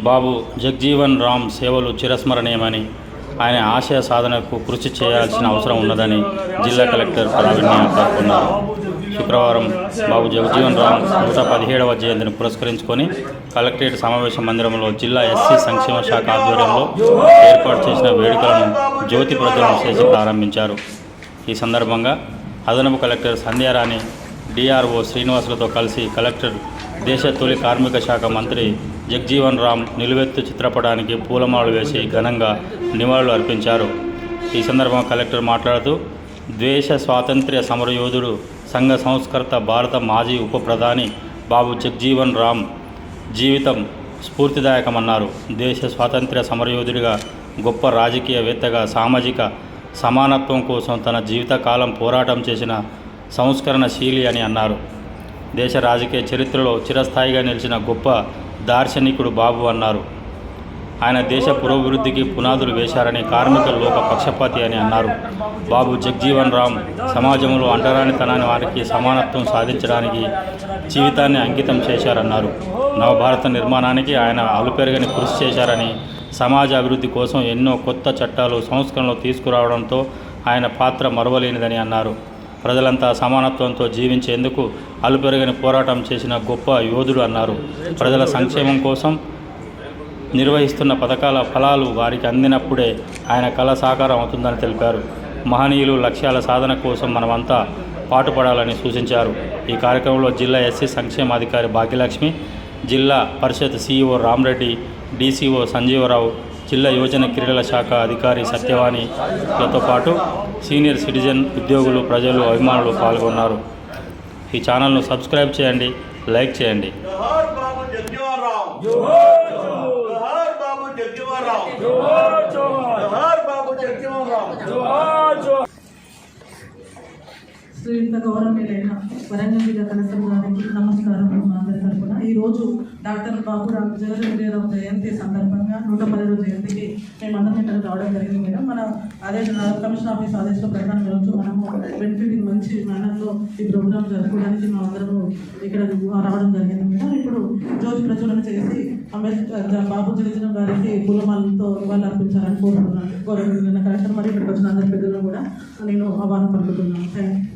బాబు జగ్జీవన్ రామ్ సేవలు చిరస్మరణీయమని, ఆయన ఆశయ సాధనకు కృషి చేయాల్సిన అవసరం ఉన్నదని జిల్లా కలెక్టర్ ప్రావీణ్య పేర్కొన్నారు. శుక్రవారం బాబు జగ్జీవన్ రామ్ 117వ జయంతిని పురస్కరించుకొని కలెక్టరేట్ సమావేశ మందిరంలో జిల్లా ఎస్సీ సంక్షేమ శాఖ ఆధ్వర్యంలో ఏర్పాటు చేసిన వేడుకలను జ్యోతి ప్రజ్వలన చేసి ప్రారంభించారు. ఈ సందర్భంగా అదనపు కలెక్టర్ సంధ్యారాణి, డిఆర్ఓ శ్రీనివాసులతో కలిసి కలెక్టర్ దేశ తొలి కార్మిక శాఖ మంత్రి జగ్జీవన్ రామ్ నిలువెత్తు చిత్రపటానికి పూలమాలలు వేసి ఘనంగా నివాళులు అర్పించారు. ఈ సందర్భంగా కలెక్టర్ మాట్లాడుతూ, దేశ స్వాతంత్ర్య సమరయోధుడు, సంఘ సంస్కర్త, భారత మాజీ ఉప ప్రధాని బాబు జగ్జీవన్ రామ్ జీవితం స్ఫూర్తిదాయకమన్నారు. దేశ స్వాతంత్ర్య సమరయోధుడిగా, గొప్ప రాజకీయవేత్తగా, సామాజిక సమానత్వం కోసం తన జీవితకాలం పోరాటం చేసిన సంస్కరణశీలి అని అన్నారు. దేశ రాజకీయ చరిత్రలో చిరస్థాయిగా నిలిచిన గొప్ప దార్శనికుడు బాబు అన్నారు. ఆయన దేశ పురోభివృద్ధికి పునాదులు వేశారని, కార్మిక లోక పక్షపాతి అని అన్నారు. బాబు జగ్జీవన్ రామ్ సమాజంలో అంటరానితనాన్ని వారికి సమానత్వం సాధించడానికి జీవితాన్ని అంకితం చేశారన్నారు. నవభారత నిర్మాణానికి ఆయన అలుపెరగని కృషి చేశారని, సమాజ అభివృద్ధి కోసం ఎన్నో కొత్త చట్టాలు, సంస్కరణలు తీసుకురావడంతో ఆయన పాత్ర మరువలేనిదని అన్నారు. ప్రజలంతా సమానత్వంతో జీవించేందుకు అలుపెరగని పోరాటం చేసిన గొప్ప యోధుడు అన్నారు. ప్రజల సంక్షేమం కోసం నిర్వహిస్తున్న పథకాల ఫలాలు వారికి అందినప్పుడే ఆయన కళ సాకారం అవుతుందని తెలిపారు. మహనీయులు లక్ష్యాల సాధన కోసం మనమంతా పాటుపడాలని సూచించారు. ఈ కార్యక్రమంలో జిల్లా ఎస్సీ సంక్షేమాధికారి భాగ్యలక్ష్మి, జిల్లా పరిషత్ సిఇఓ రామరెడ్డి, డిసిఓ సంజీవరావు, జిల్లా యువజన క్రీడల శాఖ అధికారి సత్యవాణిలతో పాటు సీనియర్ సిటిజన్, ఉద్యోగులు, ప్రజలు, అభిమానులు పాల్గొన్నారు. ఈ ఛానల్ను సబ్స్క్రైబ్ చేయండి, లైక్ చేయండి. శ్రీయుత గౌరవనీయులైన వరంగల్ జిల్లా కలెక్టర్ గారికి నమస్కారం. అందరి తరఫున ఈరోజు డాక్టర్ బాబు జగజ్జీవన్ జయంతి సందర్భంగా 110వ జయంతికి మేమందరం ఇక్కడ రావడం జరిగింది మేడం. మన అదే కమిషన్ ఆఫీస్ ఆదేశం ప్రకారం ఈరోజు మనము బెనిఫిట్ మంచి మేనర్లో ఈ ప్రోగ్రామ్ జరుపుకోవడానికి మేము అందరము ఇక్కడ రావడం జరిగింది మేడం. ఇప్పుడు జ్యోతి ప్రజ్వలన చేసి అంబేద్కర్ బాబు జగజ్జీవన్ గారికి పూలమాలతో నివాళులు అర్పించాలని కోరుతున్నాను. గౌరవనీయులైన కలెక్టర్ మరియు ఇక్కడికి వచ్చిన అందరి పెద్దలను కూడా నేను ఆహ్వానం పలుకుతున్నాను. Thank you.